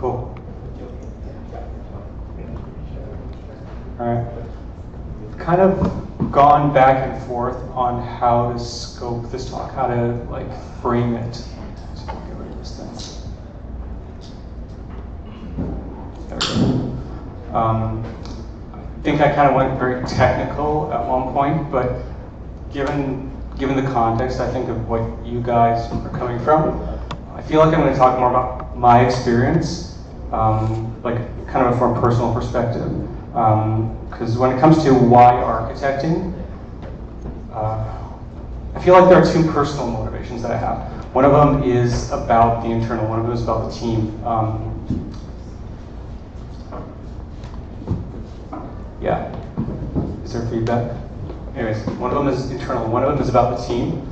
Cool. All right. Kind of gone back and forth on how to scope this talk, how to like frame it. So I'll get rid of this thing. There we go. I think I kind of went very technical at one point, but given the context, I think, of what you guys are coming from, I feel like I'm going to talk more about my experience, like kind of from a personal perspective. Because when it comes to why architecting, I feel like there are two personal motivations that I have. One of them is about the internal, one of them is about the team. Yeah, is there feedback? Anyways, one of them is internal, one of them is about the team.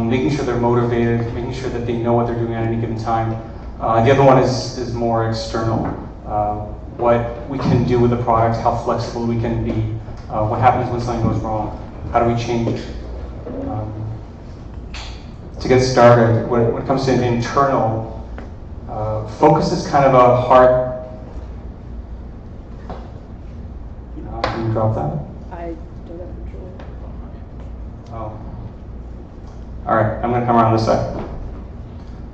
Making sure they're motivated, making sure that they know what they're doing at any given time. The other one is more external. What we can do with the product, how flexible we can be, what happens when something goes wrong, how do we change. To get started, when it comes to internal, focus is kind of a hard. Can you drop that? I don't have control. Oh. All right, I'm going to come around this side.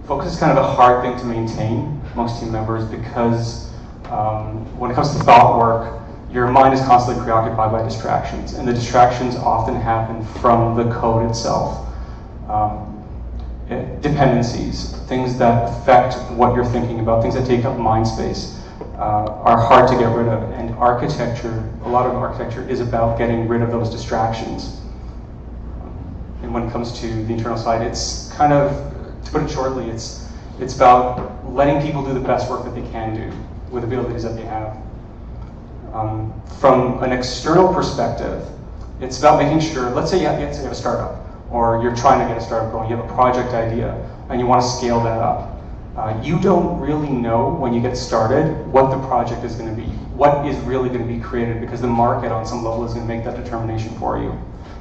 Focus is kind of a hard thing to maintain amongst team members because when it comes to thought work, your mind is constantly preoccupied by distractions, and the distractions often happen from the code itself. Dependencies, things that affect what you're thinking about, things that take up mind space, are hard to get rid of, and architecture, a lot of architecture is about getting rid of those distractions. And when it comes to the internal side, it's kind of, to put it shortly, it's about letting people do the best work that they can do with the abilities that they have. From an external perspective, it's about making sure, let's say you have a startup, or you're trying to get a startup going, you have a project idea, and you want to scale that up. You don't really know when you get started what the project is going to be, what is really going to be created, because the market on some level is going to make that determination for you.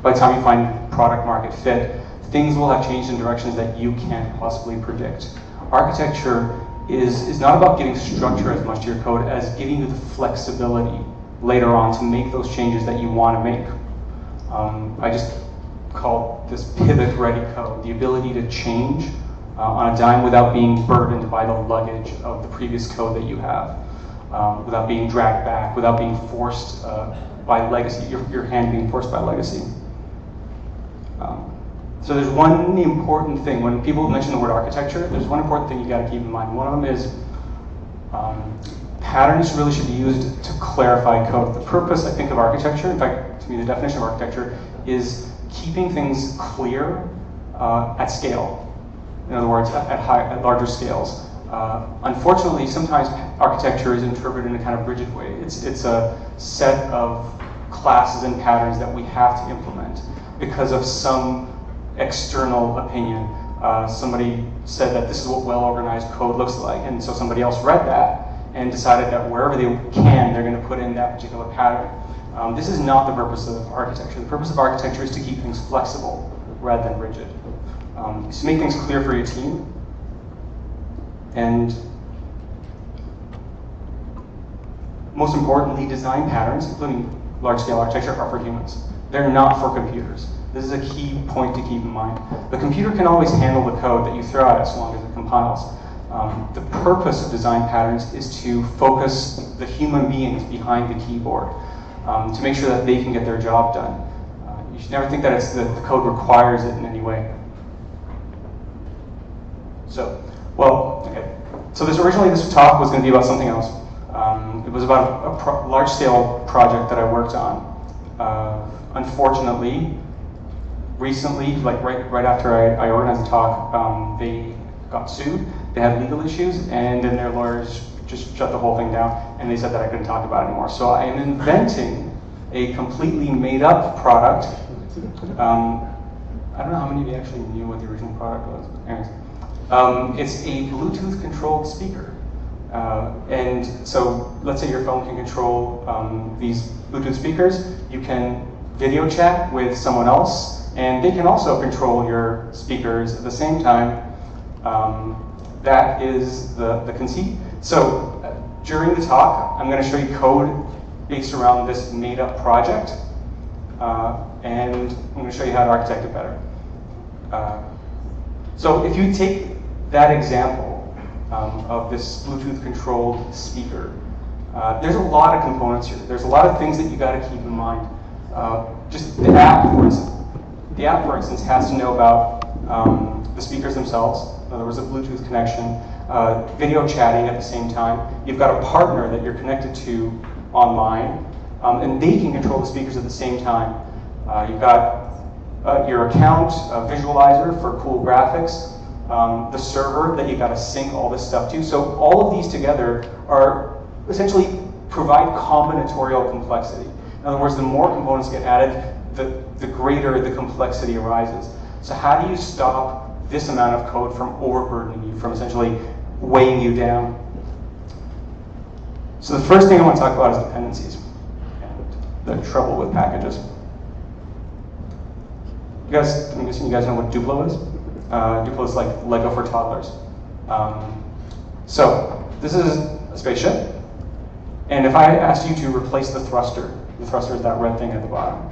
By the time you find product market fit, things will have changed in directions that you can't possibly predict. Architecture is not about giving structure as much to your code as giving you the flexibility later on to make those changes that you want to make. I just call this pivot-ready code, the ability to change on a dime without being burdened by the luggage of the previous code that you have, without being dragged back, without being forced by legacy, your hand being forced by legacy. So there's one important thing, when people mention the word architecture, there's one important thing you gotta keep in mind. One of them is patterns really should be used to clarify code. The purpose, I think, of architecture, in fact, to me, the definition of architecture is keeping things clear at scale. In other words, at larger scales. Unfortunately, sometimes architecture is interpreted in a kind of rigid way. It's a set of classes and patterns that we have to implement because of some external opinion. Somebody said that this is what well-organized code looks like, and so somebody else read that and decided that wherever they can, they're going to put in that particular pattern. This is not the purpose of architecture. The purpose of architecture is to keep things flexible rather than rigid. To make things clear for your team, and most importantly, design patterns, including large-scale architecture, are for humans. They're not for computers. This is a key point to keep in mind. The computer can always handle the code that you throw at it as long as it compiles. The purpose of design patterns is to focus the human beings behind the keyboard, to make sure that they can get their job done. You should never think that the code requires it in any way. So, So this talk was going to be about something else. It was about a large-scale project that I worked on. Unfortunately, recently, like right after I organized the talk, they got sued. They had legal issues, and then their lawyers just shut the whole thing down, and they said that I couldn't talk about it anymore. So I am inventing a completely made-up product. I don't know how many of you actually knew what the original product was. Anyways. It's a Bluetooth-controlled speaker. And so let's say your phone can control these Bluetooth speakers. You can video chat with someone else, and they can also control your speakers at the same time. That is the conceit. So during the talk, I'm going to show you code based around this Meetup project, and I'm going to show you how to architect it better. So if you take that example of this Bluetooth-controlled speaker, there's a lot of components here. There's a lot of things that you got to keep in mind. Just the app, for instance. The app, for instance, has to know about the speakers themselves. In other words, a Bluetooth connection, video chatting at the same time. You've got a partner that you're connected to online, and they can control the speakers at the same time. You've got your account, a visualizer for cool graphics, the server that you got to sync all this stuff to. So all of these together are essentially provide combinatorial complexity. In other words, the more components get added, the greater the complexity arises. So how do you stop this amount of code from overburdening you, from essentially weighing you down? So the first thing I want to talk about is dependencies and the trouble with packages. You guys, I'm guessing you guys know what Duplo is? Duplo is like Lego for toddlers. So this is a spaceship, and if I asked you to replace the thruster is that red thing at the bottom,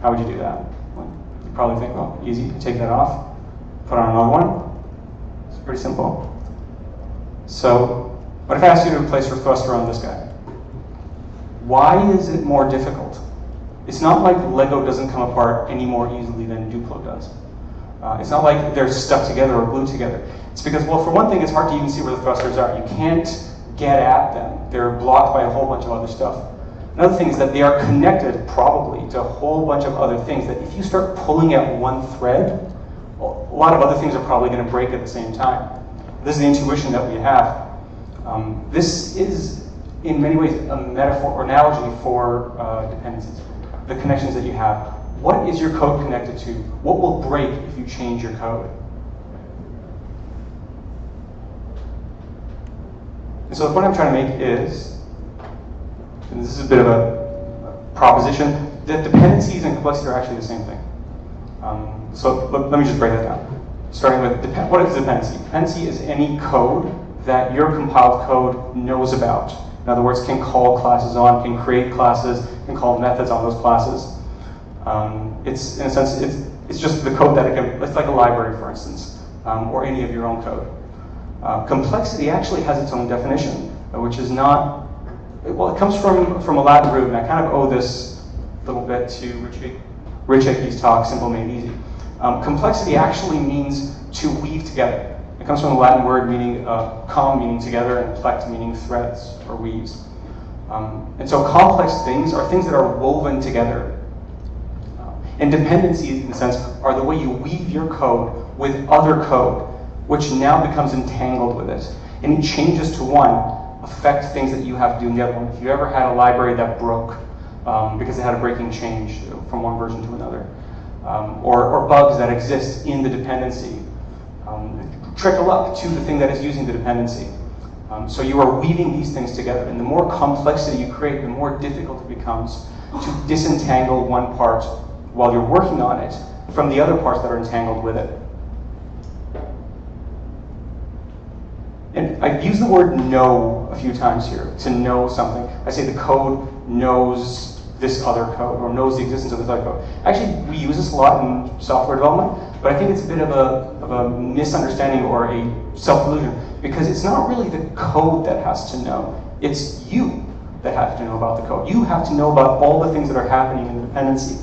how would you do that? Well, you probably think, well, easy, take that off, put on another one. It's pretty simple. So what if I asked you to replace your thruster on this guy? Why is it more difficult? It's not like Lego doesn't come apart any more easily than Duplo does. It's not like they're stuck together or glued together. It's because, well, for one thing, it's hard to even see where the thrusters are. You can't get at them. They're blocked by a whole bunch of other stuff. Another thing is that they are connected, probably, to a whole bunch of other things that if you start pulling at one thread, well, a lot of other things are probably going to break at the same time. This is the intuition that we have. This is, in many ways, a metaphor or analogy for dependencies. The connections that you have. What is your code connected to? What will break if you change your code? And so the point I'm trying to make is, and this is a bit of a proposition, that dependencies and complexity are actually the same thing. So let me just break that down. Starting with, what is dependency? Dependency is any code that your compiled code knows about. In other words, can call classes on, can create classes, can call methods on those classes. It's, in a sense, it's just the code that it can, it's like a library, for instance, or any of your own code. Complexity actually has its own definition, which is not, well, it comes from a Latin root, and I kind of owe this little bit to Rich Hickey's talk, Simple Made Easy. Complexity actually means to weave together. It comes from the Latin word meaning com, meaning together, and plect, meaning threads or weaves. And so complex things are things that are woven together. And dependencies, in a sense, are the way you weave your code with other code, which now becomes entangled with it. Any changes to one affect things that you have to do in the other one. If you ever had a library that broke because it had a breaking change from one version to another, or bugs that exist in the dependency, trickle up to the thing that is using the dependency. So you are weaving these things together, and the more complexity you create, the more difficult it becomes to disentangle one part while you're working on it from the other parts that are entangled with it. And I've used the word know a few times here, to know something. I say the code knows this other code, or knows the existence of this other code. Actually, we use this a lot in software development, but I think it's a bit of a misunderstanding or a self-delusion, because it's not really the code that has to know. It's you that have to know about the code. You have to know about all the things that are happening in the dependency.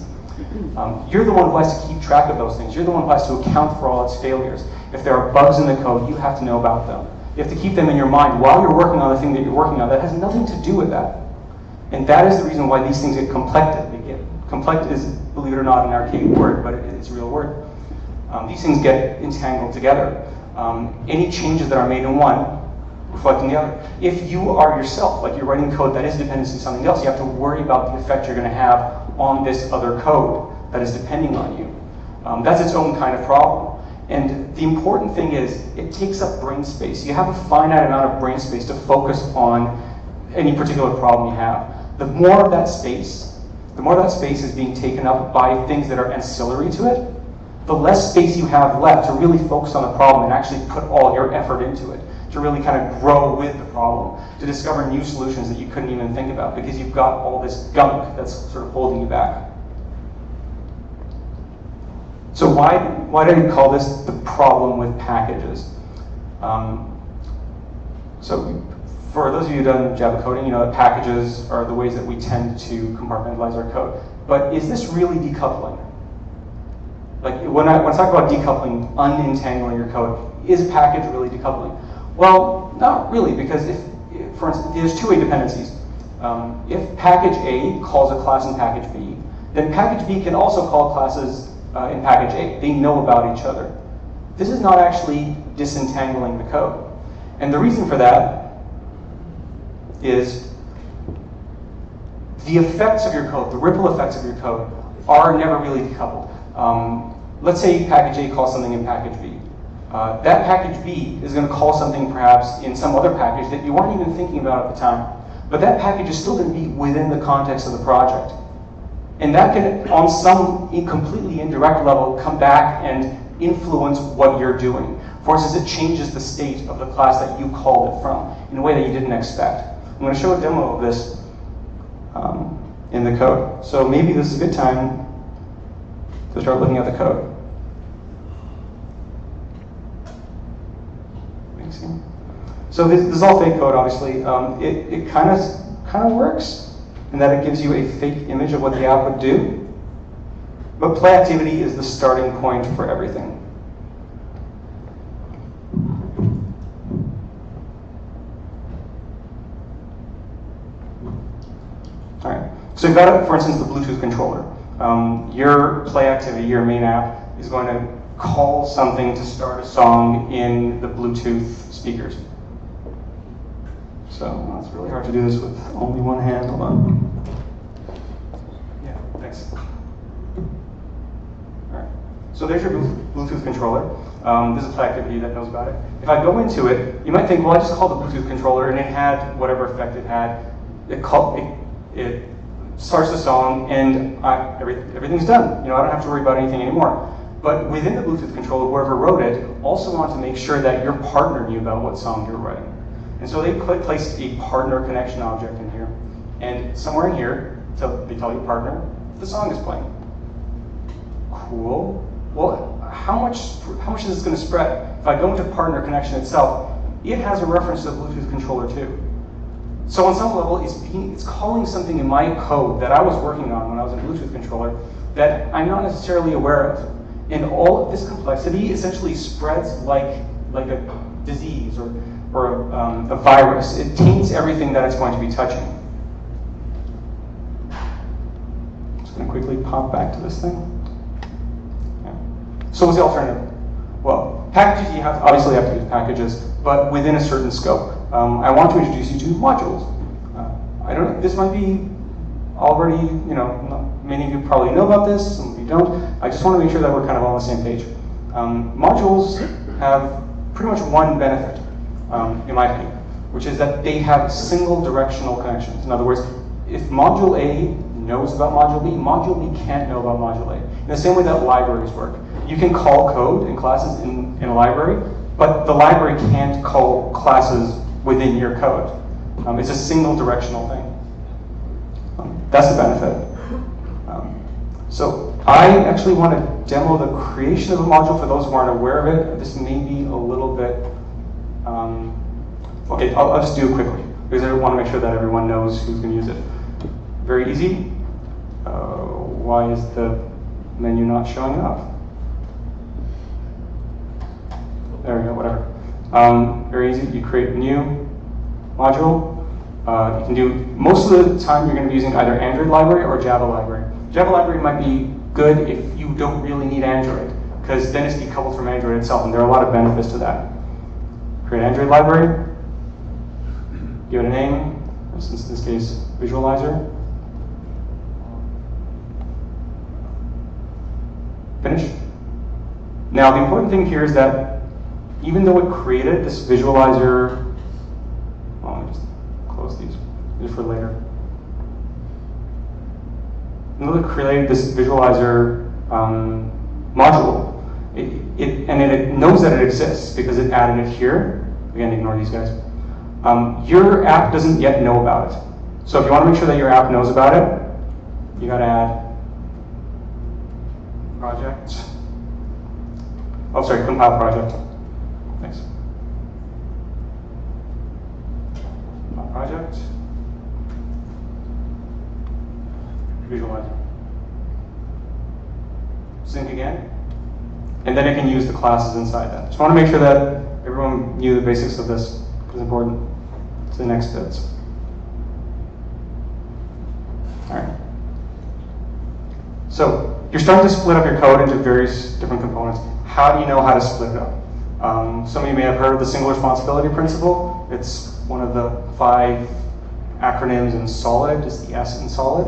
You're the one who has to keep track of those things. You're the one who has to account for all its failures. If there are bugs in the code, you have to know about them. You have to keep them in your mind while you're working on the thing that you're working on. That has nothing to do with that. And that is the reason why these things get complected. Complect is, believe it or not, an archaic word, but it's a real word. These things get entangled together. Any changes that are made in one reflect in the other. If you are yourself, like you're writing code that is dependent on something else, you have to worry about the effect you're going to have on this other code that is depending on you. That's its own kind of problem. And the important thing is, it takes up brain space. You have a finite amount of brain space to focus on any particular problem you have. The more of that space is being taken up by things that are ancillary to it, the less space you have left to really focus on the problem and actually put all your effort into it. to really kind of grow with the problem, to discover new solutions that you couldn't even think about because you've got all this gunk that's sort of holding you back. So why do I call this the problem with packages? So for those of you who've done Java coding, you know that packages are the ways that we tend to compartmentalize our code. But is this really decoupling? Like when I talk about decoupling, unentangling your code, is a package really decoupling? Well, not really, because for instance, there's two-way dependencies. If package A calls a class in package B, then package B can also call classes in package A. They know about each other. This is not actually disentangling the code. And the reason for that is the effects of your code, the ripple effects of your code, are never really decoupled. Let's say package A calls something in package B. That package B is going to call something perhaps in some other package that you weren't even thinking about at the time. But that package is still going to be within the context of the project. And that can, on some completely indirect level, come back and influence what you're doing. For instance, it changes the state of the class that you called it from in a way that you didn't expect. I'm going to show a demo of this in the code. So maybe this is a good time to start looking at the code. So this is all fake code, obviously. It kind of works in that it gives you a fake image of what the app would do. But play activity is the starting point for everything. All right. So you've got, for instance, the Bluetooth controller. Your play activity, your main app, is going to call something to start a song in the Bluetooth speakers. So it's really hard to do this with only one hand. Hold on. Yeah, thanks. All right. So there's your Bluetooth controller. This is a play activity that knows about it. If I go into it, you might think, well, I just called the Bluetooth controller and it had whatever effect it had. It starts the song and everything's done. You know, I don't have to worry about anything anymore. But within the Bluetooth controller, whoever wrote it also wanted to make sure that your partner knew about what song you're writing. And so they placed a partner connection object in here. And somewhere in here, they tell your partner, the song is playing. Cool. Well, how much is this going to spread? If I go into partner connection itself, it has a reference to the Bluetooth controller too. So on some level, it's calling something in my code that I was working on when I was in Bluetooth controller that I'm not necessarily aware of. And all of this complexity essentially spreads like a disease or a virus. It taints everything that it's going to be touching. I'm just going to quickly pop back to this thing. Yeah. So what's the alternative? Well, packages, you obviously have to use packages, but within a certain scope. I want to introduce you to modules. I don't know, this might be already, you know, many of you probably know about this, some of you don't. I just want to make sure that we're kind of on the same page. Modules have pretty much one benefit, in my opinion, which is that they have single directional connections. In other words, if module A knows about module B can't know about module A. In the same way that libraries work. You can call code in classes in a library, but the library can't call classes within your code. It's a single directional thing. That's the benefit. So I actually want to demo the creation of a module for those who aren't aware of it. This may be a little bit, okay, I'll just do it quickly because I want to make sure that everyone knows who's going to use it. Very easy. Why is the menu not showing up? There we go, whatever. Very easy, you create a new module. You can do, most of the time you're going to be using either Android library or Java library. Java library might be good if you don't really need Android, because then it's decoupled from Android itself, and there are a lot of benefits to that. Create Android library, give it a name, for instance, in this case, visualizer. Finish. Now, the important thing here is that even though it created this visualizer, well, let me just close these for later. Even though it created this visualizer module, and it knows that it exists because it added it here. Again, ignore these guys. Your app doesn't yet know about it. So if you want to make sure that your app knows about it, you got to add project. Oh, sorry, compile project. Thanks. Compile project. Visualizer. Sync again. And then it can use the classes inside that. Just want to make sure that everyone knew the basics of this. It's important to the next bits. All right. So you're starting to split up your code into various different components. How do you know how to split it up? Some of you may have heard of the single responsibility principle. It's one of the 5 acronyms in SOLID, just the S in SOLID.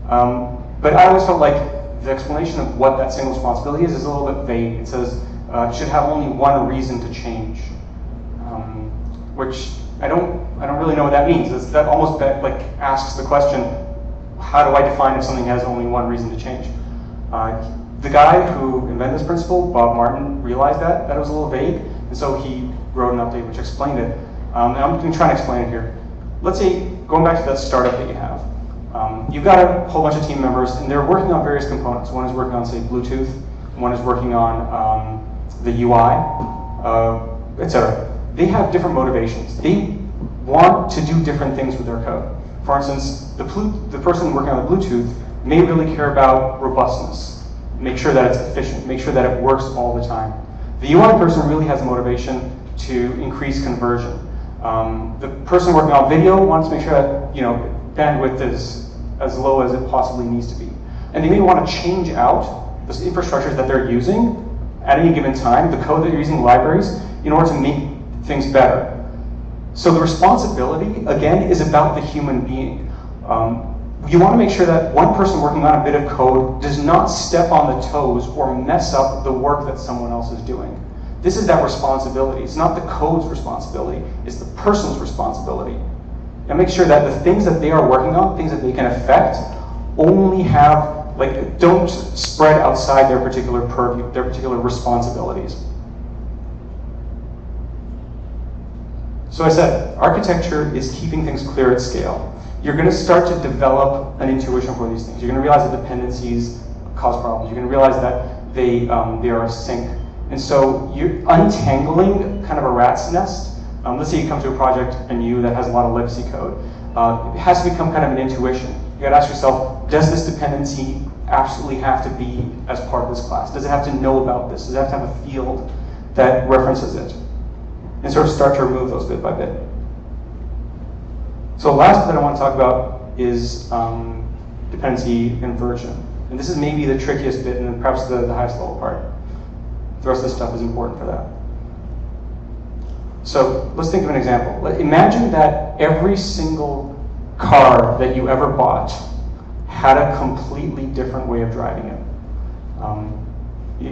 But I always felt like the explanation of what that single responsibility is a little bit vague. It says it should have only one reason to change, which I don't really know what that means. That almost asks the question, how do I define if something has only one reason to change? The guy who invented this principle, Bob Martin, realized that it was a little vague, and so he wrote an update which explained it. And I'm going to try and explain it here. Let's say, going back to that startup that you have, you've got a whole bunch of team members, and they're working on various components. One is working on, say, Bluetooth, one is working on the UI, etc. They have different motivations. They want to do different things with their code. For instance, the person working on the Bluetooth may really care about robustness, make sure that it's efficient, make sure that it works all the time. The UI person really has a motivation to increase conversion. The person working on video wants to make sure that bandwidth is as low as it possibly needs to be. And they may want to change out the infrastructures that they're using at any given time, the code that you're using, libraries, in order to make things better. So the responsibility, again, is about the human being. You want to make sure that one person working on a bit of code does not step on the toes or mess up the work that someone else is doing. This is that responsibility. It's not the code's responsibility, it's the person's responsibility. And make sure that the things that they are working on, things that they can affect, only have, don't spread outside their particular purview, their particular responsibilities. So I said, architecture is keeping things clear at scale. You're going to start to develop an intuition for these things. You're going to realize that dependencies cause problems. You're going to realize that they are a sink. And so you're untangling kind of a rat's nest. Let's say you come to a project and that has a lot of legacy code. It has to become kind of an intuition. You got to ask yourself, does this dependency absolutely have to be as part of this class? Does it have to know about this? Does it have to have a field that references it? And sort of start to remove those bit by bit. So the last bit that I want to talk about is dependency inversion. And this is maybe the trickiest bit and perhaps the highest level part. The rest of this stuff is important for that. So let's think of an example. Imagine that every single car that you ever bought had a completely different way of driving it,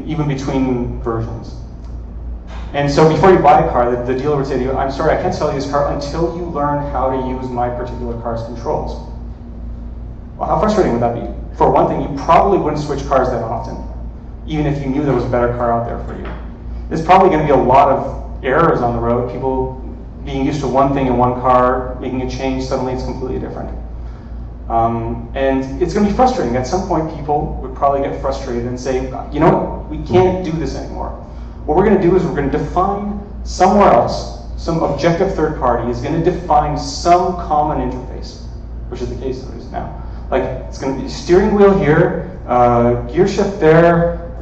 even between versions. And so before you buy a car, the dealer would say to you, I'm sorry, I can't sell you this car until you learn how to use my particular car's controls. Well, how frustrating would that be? For one thing, you probably wouldn't switch cars that often, even if you knew there was a better car out there for you. There's probably going to be a lot of errors on the road, people being used to one thing in one car, making a change, suddenly it's completely different. And it's going to be frustrating. At some point, people would probably get frustrated and say, you know what, we can't do this anymore. What we're going to do is we're going to define somewhere else, some objective third party is going to define some common interface, which is the case it is now. Like, it's going to be steering wheel here, gear shift there,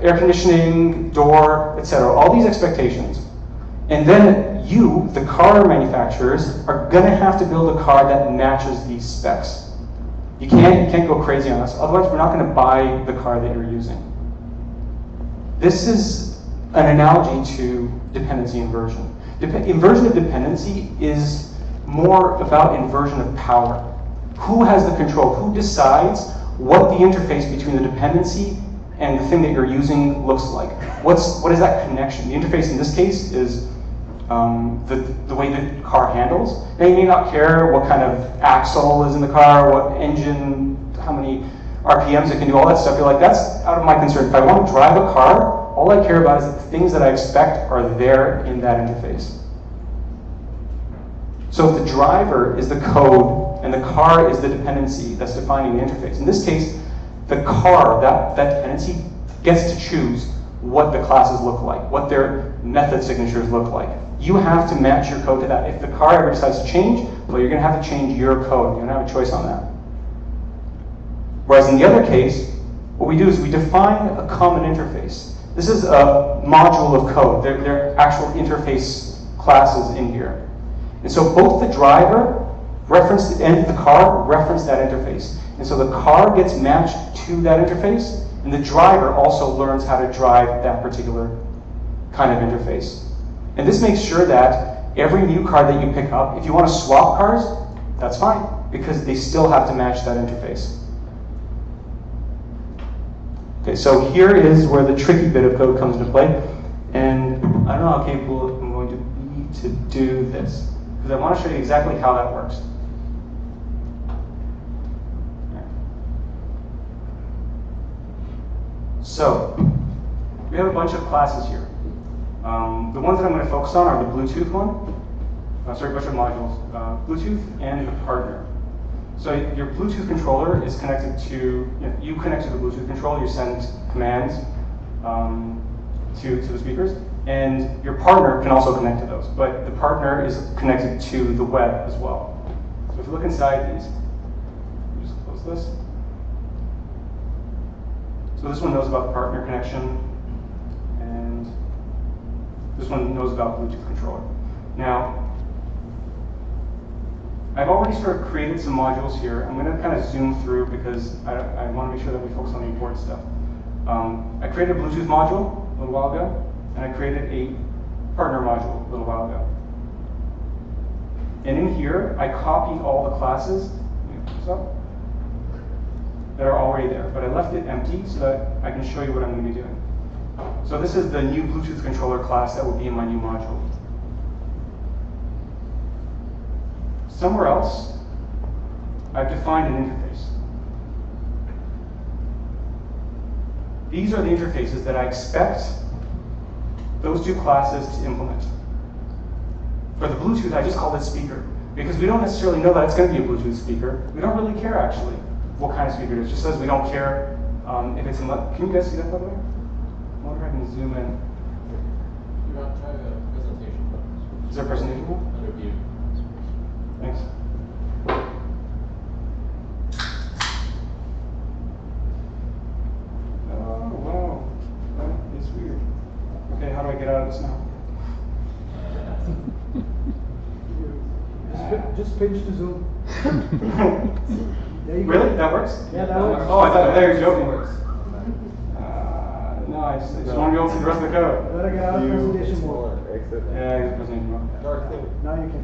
air conditioning, door, etc. All these expectations. And then you, the car manufacturers, are going to have to build a car that matches these specs. You can't go crazy on us. Otherwise, we're not going to buy the car that you're using. This is an analogy to dependency inversion. Inversion of dependency is more about inversion of power. Who has the control? Who decides what the interface between the dependency and the thing that you're using looks like? What is that connection? The interface in this case is the way the car handles. Now, you may not care what kind of axle is in the car, what engine, how many RPMs it can do, all that stuff. You're like, that's out of my concern. If I want to drive a car, all I care about is that the things that I expect are there in that interface. So if the driver is the code and the car is the dependency that's defining the interface, in this case, the car, that dependency, gets to choose what the classes look like, what their method signatures look like. You have to match your code to that. If the car ever decides to change, well, you're going to have to change your code. You're going to have a choice on that. Whereas in the other case, what we do is we define a common interface. This is a module of code. They're actual interface classes in here. And so both the driver reference and the car reference that interface. And so the car gets matched to that interface, and the driver also learns how to drive that particular kind of interface. And this makes sure that every new car that you pick up, if you want to swap cars, that's fine, because they still have to match that interface. Okay, so here is where the tricky bit of code comes into play. And I don't know how capable I'm going to be to do this, because I want to show you exactly how that works. So, we have a bunch of classes here. The ones that I'm going to focus on are the Bluetooth one, a bunch of modules, Bluetooth and the partner. So your Bluetooth controller is connected to, you connect to the Bluetooth controller, you send commands to the speakers, and your partner can also connect to those, but the partner is connected to the web as well. So if you look inside these, just close this. So this one knows about the partner connection, and this one knows about Bluetooth controller. Now, I've already sort of created some modules here. I'm going to kind of zoom through because I want to make sure that we focus on the important stuff. I created a Bluetooth module a little while ago, and I created a partner module a little while ago. And in here, I copied all the classes that are already there, but I left it empty so that I can show you what I'm going to be doing. So this is the new Bluetooth controller class that will be in my new module. Somewhere else, I've defined an interface. These are the interfaces that I expect those two classes to implement. For the Bluetooth, I just called it speaker, because we don't necessarily know that it's going to be a Bluetooth speaker. We don't really care, actually, what kind of speaker it is. It just says we don't care if it's in. Can you guys see that, by the way? I wonder if I can zoom in. You're not trying a presentation. Is there a presentation mode? Under view. Thanks. Oh, wow. That is weird. Okay, how do I get out of this now? Just pinch to zoom. There you go. Really? That works? Yeah, that works. Oh, I thought you were joking. No, I just want to be able to see the rest of the code. Gotta get out of presentation mode. Yeah, it's presentation mode. Dark thing. Now you can.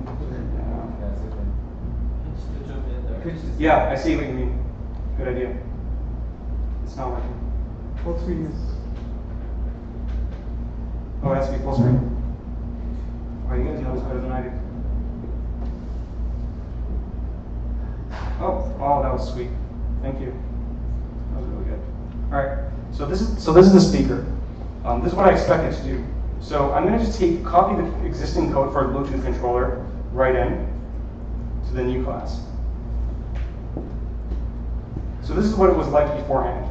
Yeah, I see what you mean. Good idea. It's not working. Full screen is. Oh, it has to be full screen. Oh, you guys know this better than I do. Oh, that was sweet. Thank you. That was really good. All right. So this is the speaker. This is what I expect it to do. So I'm going to just copy the existing code for a Bluetooth controller right in to the new class. So this is what it was like beforehand.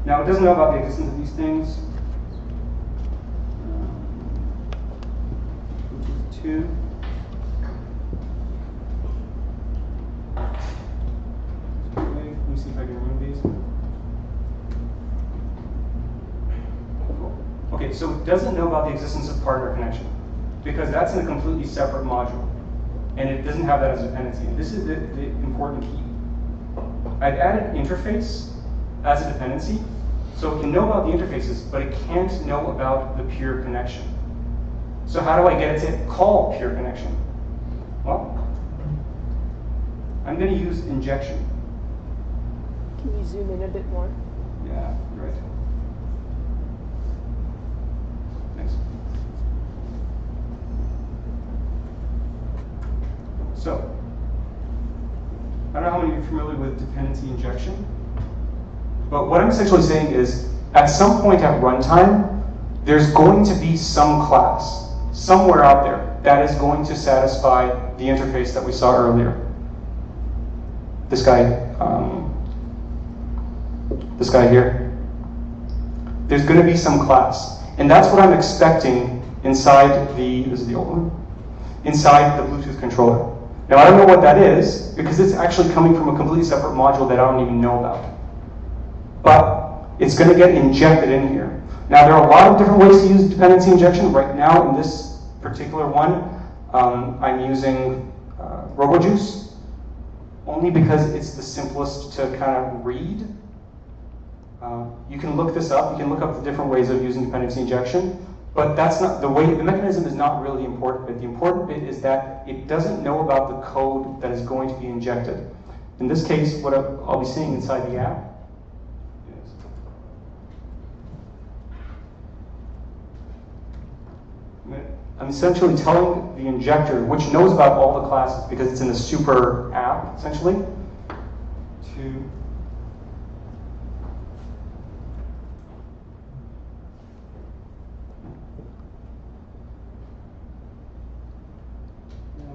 Now it doesn't know about the existence of these things. Bluetooth 2. Let me see if I can remove these. Cool. Okay, so it doesn't know about the existence of partner connection because that's in a completely separate module, and it doesn't have that as a dependency. And this is the important key. I've added interface as a dependency, so it can know about the interfaces, but it can't know about the pure connection. So how do I get it to call pure connection? Well, I'm going to use injection. Can you zoom in a bit more? Yeah, you're right. Thanks. So, I don't know how many of you are familiar with dependency injection, but what I'm essentially saying is, at some point at runtime, there's going to be some class somewhere out there that is going to satisfy the interface that we saw earlier. This guy here. There's going to be some class. And that's what I'm expecting inside this is the old one, inside the Bluetooth controller. Now I don't know what that is, because it's actually coming from a completely separate module that I don't even know about. But it's going to get injected in here. Now there are a lot of different ways to use dependency injection. Right now in this particular one, I'm using RoboJuice, only because it's the simplest to kind of read. You can look this up. You can look up the different ways of using dependency injection, but that's not the way. The mechanism is not really the important bit. The important bit is that it doesn't know about the code that is going to be injected. In this case, what I'll be seeing inside the app is I'm essentially telling the injector, which knows about all the classes because it's in the super app, essentially, to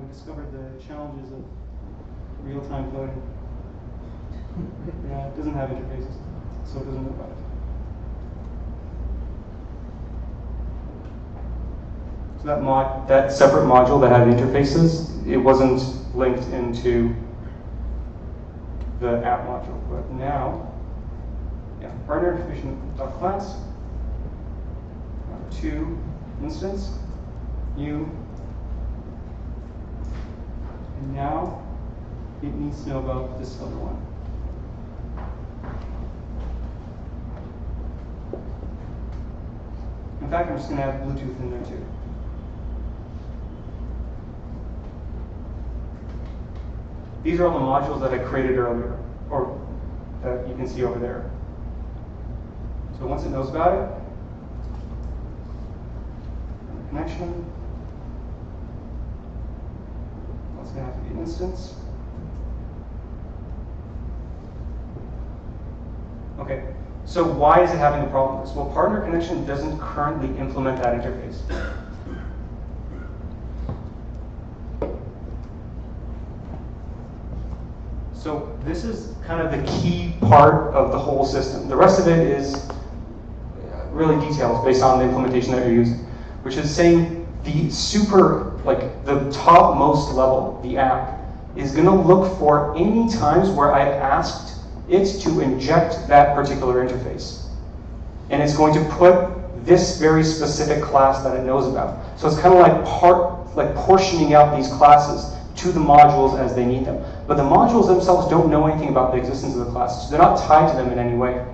discovered the challenges of real-time coding. Yeah, it doesn't have interfaces, so it doesn't know about it. So that separate module that had interfaces, it wasn't linked into the app module. But now, yeah, partner information.class, to instance, new. And now it needs to know about this other one. In fact, I'm just going to add Bluetooth in there too. These are all the modules that I created earlier, or that you can see over there. So once it knows about it, connection. It's going to have to be an instance. Okay, so why is it having a problem with this? Well, partner connection doesn't currently implement that interface. So this is kind of the key part of the whole system. The rest of it is really details based on the implementation that you're using, which is saying the the topmost level, the app, is going to look for any times where I've asked it to inject that particular interface. And it's going to put this very specific class that it knows about. So it's kind of like portioning out these classes to the modules as they need them. But the modules themselves don't know anything about the existence of the classes. So they're not tied to them in any way.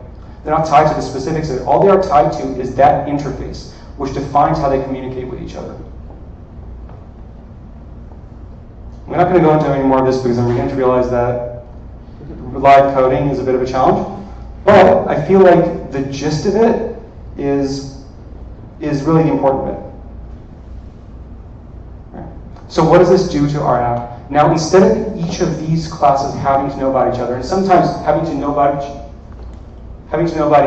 They're not tied to the specifics of it. All they are tied to is that interface, which defines how they communicate with each other. We're not going to go into any more of this because I'm beginning to realize that live coding is a bit of a challenge. But I feel like the gist of it is really the important bit. Right. So what does this do to our app? Now, instead of each of these classes having to know about each other, and sometimes having to know about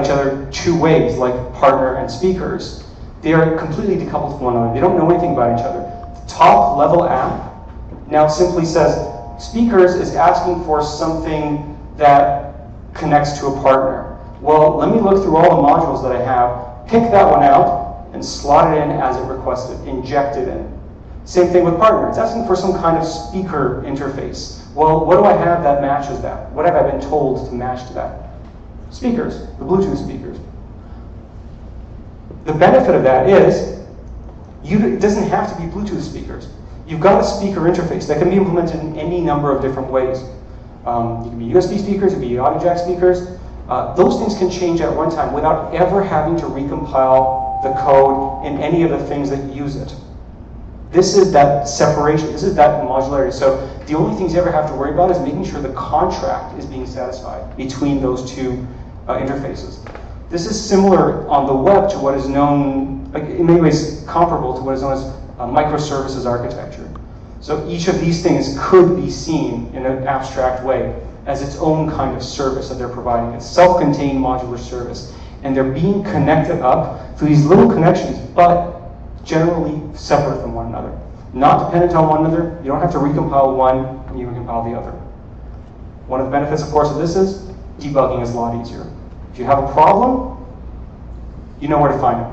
each other two ways, like partner and speakers, they are completely decoupled from one another. They don't know anything about each other. The top level app now simply says, speakers is asking for something that connects to a partner. Well, let me look through all the modules that I have, pick that one out, and slot it in as it requested, inject it in. Same thing with partner. It's asking for some kind of speaker interface. Well, what do I have that matches that? What have I been told to match to that? Speakers, the Bluetooth speakers. The benefit of that is, it doesn't have to be Bluetooth speakers. You've got a speaker interface that can be implemented in any number of different ways. You can be USB speakers, it can be audio jack speakers. Those things can change at runtime without ever having to recompile the code in any of the things that use it. This is that separation, this is that modularity. So the only things you ever have to worry about is making sure the contract is being satisfied between those two interfaces. This is similar on the web to what is known, in many ways comparable to what is known as microservices architecture. So each of these things could be seen in an abstract way as its own kind of service that they're providing. It's self-contained modular service. And they're being connected up through these little connections, but generally separate from one another. not dependent on one another. You don't have to recompile one and you recompile the other. One of the benefits, of course, of this is debugging is a lot easier. If you have a problem, you know where to find it.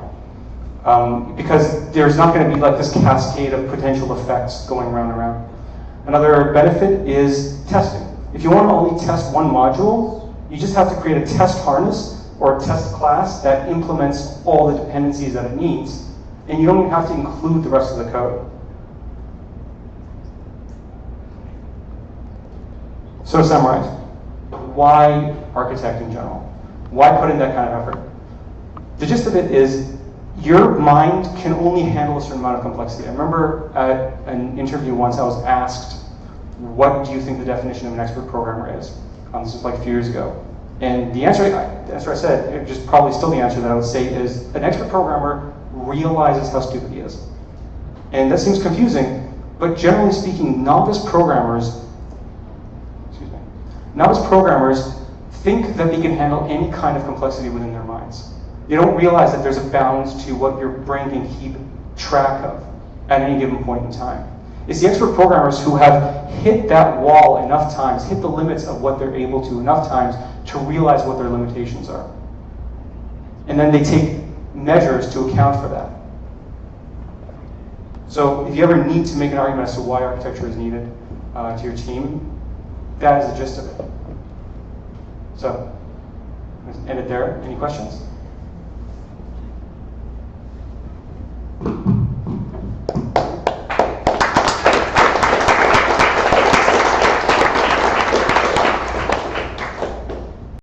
Because there's not going to be like this cascade of potential effects going around and around. Another benefit is testing. If you want to only test one module, you just have to create a test harness or a test class that implements all the dependencies that it needs, and you don't even have to include the rest of the code. So to summarize, why architect in general? Why put in that kind of effort? The gist of it is your mind can only handle a certain amount of complexity. I remember at an interview once I was asked, what do you think the definition of an expert programmer is? This was like a few years ago. And the answer I said, just probably still the answer that I would say is, an expert programmer realizes how stupid he is. And that seems confusing, but generally speaking, novice programmers think that they can handle any kind of complexity within their minds. They don't realize that there's a bounds to what your brain can keep track of at any given point in time. It's the expert programmers who have hit that wall enough times, hit the limits of what they're able to enough times to realize what their limitations are. And then they take measures to account for that. So if you ever need to make an argument as to why architecture is needed to your team, that is the gist of it. So, let's end it there. Any questions?